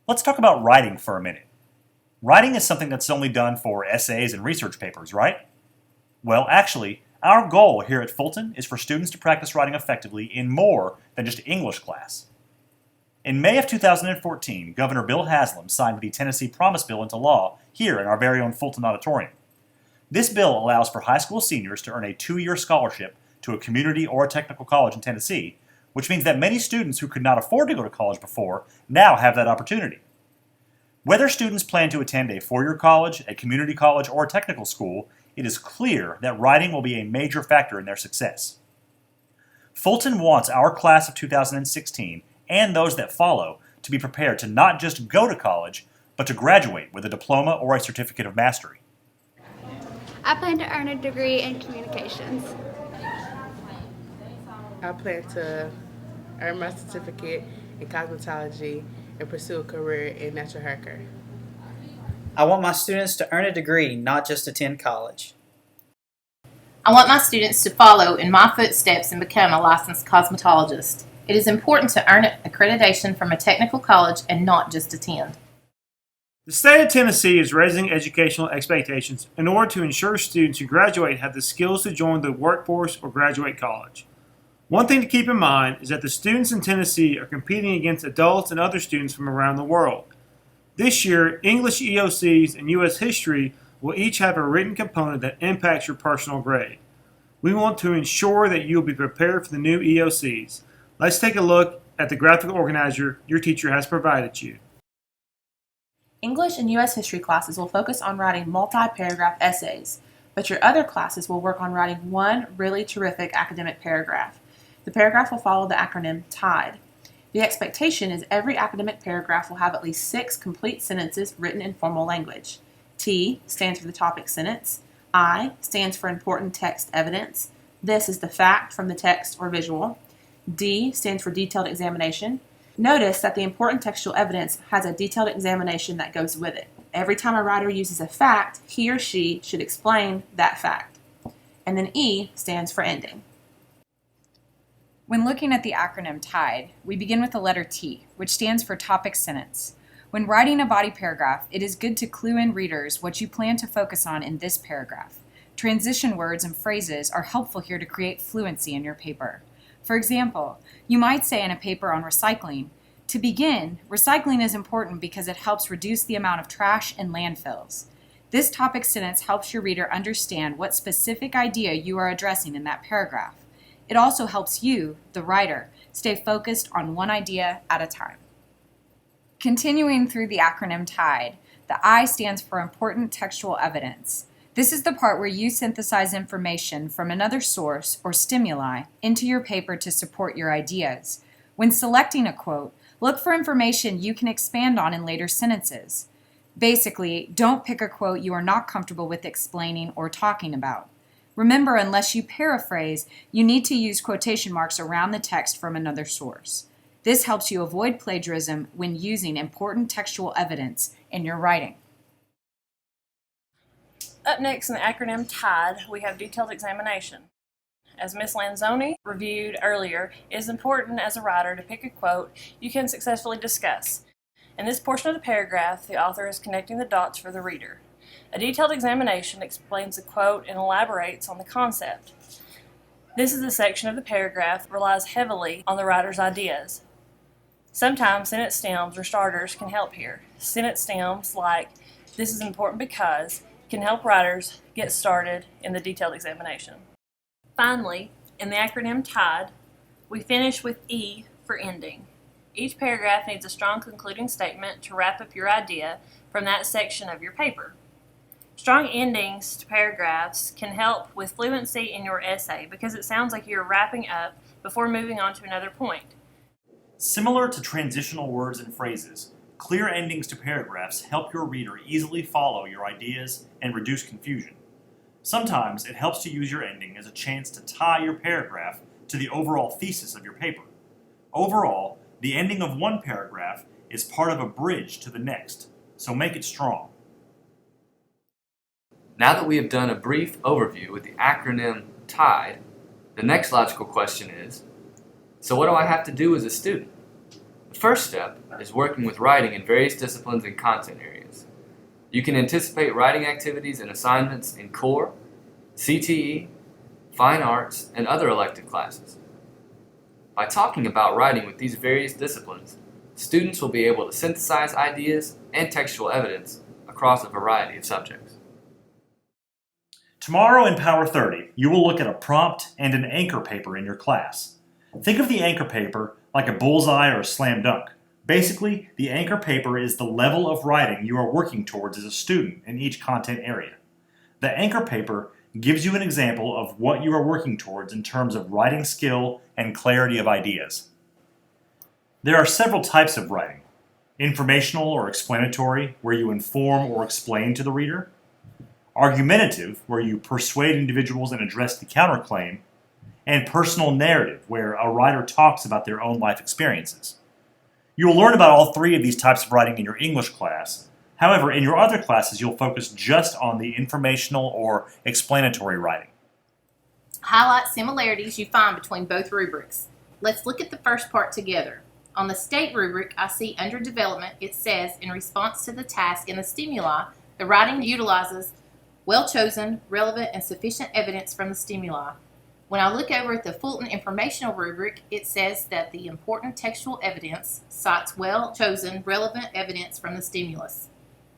Let's talk about writing for a minute. Writing is something that's only done for essays and research papers, right? Well, actually, our goal here at Fulton is for students to practice writing effectively in more than just English class. In May of 2014, Governor Bill Haslam signed the Tennessee Promise Bill into law here in our very own Fulton Auditorium. This bill allows for high school seniors to earn a 2-year scholarship to a community or a technical college in Tennessee, which means that many students who could not afford to go to college before now have that opportunity. Whether students plan to attend a 4-year college, a community college, or a technical school, it is clear that writing will be a major factor in their success. Fulton wants our class of 2016 and those that follow to be prepared to not just go to college, but to graduate with a diploma or a certificate of mastery. I plan to earn a degree in communications. I plan to earn my certificate in cosmetology and pursue a career in natural hair care. I want my students to earn a degree, not just attend college. I want my students to follow in my footsteps and become a licensed cosmetologist. It is important to earn accreditation from a technical college and not just attend. The state of Tennessee is raising educational expectations in order to ensure students who graduate have the skills to join the workforce or graduate college. One thing to keep in mind is that the students in Tennessee are competing against adults and other students from around the world. This year, English EOCs and U.S. history will each have a written component that impacts your personal grade. We want to ensure that you will be prepared for the new EOCs. Let's take a look at the graphic organizer your teacher has provided you. English and U.S. history classes will focus on writing multi-paragraph essays, but your other classes will work on writing one really terrific academic paragraph. The paragraph will follow the acronym TIDE. The expectation is every academic paragraph will have at least 6 complete sentences written in formal language. T stands for the topic sentence. I stands for important text evidence. This is the fact from the text or visual. D stands for detailed examination. Notice that the important textual evidence has a detailed examination that goes with it. Every time a writer uses a fact, he or she should explain that fact. And then E stands for ending. When looking at the acronym TIDE, we begin with the letter T, which stands for topic sentence. When writing a body paragraph, it is good to clue in readers what you plan to focus on in this paragraph. Transition words and phrases are helpful here to create fluency in your paper. For example, you might say in a paper on recycling, to begin, recycling is important because it helps reduce the amount of trash in landfills. This topic sentence helps your reader understand what specific idea you are addressing in that paragraph. It also helps you, the writer, stay focused on one idea at a time. Continuing through the acronym TIDE, the I stands for important textual evidence. This is the part where you synthesize information from another source or stimuli into your paper to support your ideas. When selecting a quote, look for information you can expand on in later sentences. Basically, don't pick a quote you are not comfortable with explaining or talking about. Remember, unless you paraphrase, you need to use quotation marks around the text from another source. This helps you avoid plagiarism when using important textual evidence in your writing. Up next in the acronym TIDE, we have detailed examination. As Ms. Lanzoni reviewed earlier, it is important as a writer to pick a quote you can successfully discuss. In this portion of the paragraph, the author is connecting the dots for the reader. A detailed examination explains the quote and elaborates on the concept. This is the section of the paragraph that relies heavily on the writer's ideas. Sometimes sentence stems or starters can help here. Sentence stems like, "This is important because," can help writers get started in the detailed examination. Finally, in the acronym TIDE, we finish with E for ending. Each paragraph needs a strong concluding statement to wrap up your idea from that section of your paper. Strong endings to paragraphs can help with fluency in your essay because it sounds like you're wrapping up before moving on to another point. Similar to transitional words and phrases, clear endings to paragraphs help your reader easily follow your ideas and reduce confusion. Sometimes it helps to use your ending as a chance to tie your paragraph to the overall thesis of your paper. Overall, the ending of one paragraph is part of a bridge to the next, so make it strong. Now that we have done a brief overview with the acronym TIDE, the next logical question is, so what do I have to do as a student? The first step is working with writing in various disciplines and content areas. You can anticipate writing activities and assignments in core, CTE, fine arts, and other elective classes. By talking about writing with these various disciplines, students will be able to synthesize ideas and textual evidence across a variety of subjects. Tomorrow in Power 30, you will look at a prompt and an anchor paper in your class. Think of the anchor paper like a bullseye or a slam dunk. Basically, the anchor paper is the level of writing you are working towards as a student in each content area. The anchor paper gives you an example of what you are working towards in terms of writing skill and clarity of ideas. There are several types of writing. Informational or explanatory, where you inform or explain to the reader. Argumentative, where you persuade individuals and address the counterclaim. And personal narrative, where a writer talks about their own life experiences. You will learn about all three of these types of writing in your English class. However, in your other classes, you'll focus just on the informational or explanatory writing. Highlight similarities you find between both rubrics. Let's look at the first part together. On the state rubric, I see under development, it says, in response to the task and the stimuli, the writing utilizes well-chosen, relevant, and sufficient evidence from the stimuli. When I look over at the Fulton informational rubric, it says that the important textual evidence cites well-chosen, relevant evidence from the stimulus.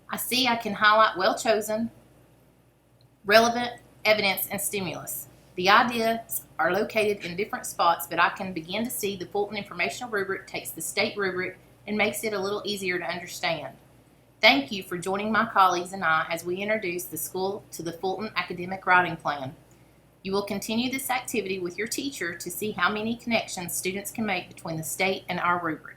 I see I can highlight well-chosen, relevant evidence and stimulus. The ideas are located in different spots, but I can begin to see the Fulton informational rubric takes the state rubric and makes it a little easier to understand. Thank you for joining my colleagues and I as we introduce the school to the Fulton Academic Writing Plan. You will continue this activity with your teacher to see how many connections students can make between the state and our rubric.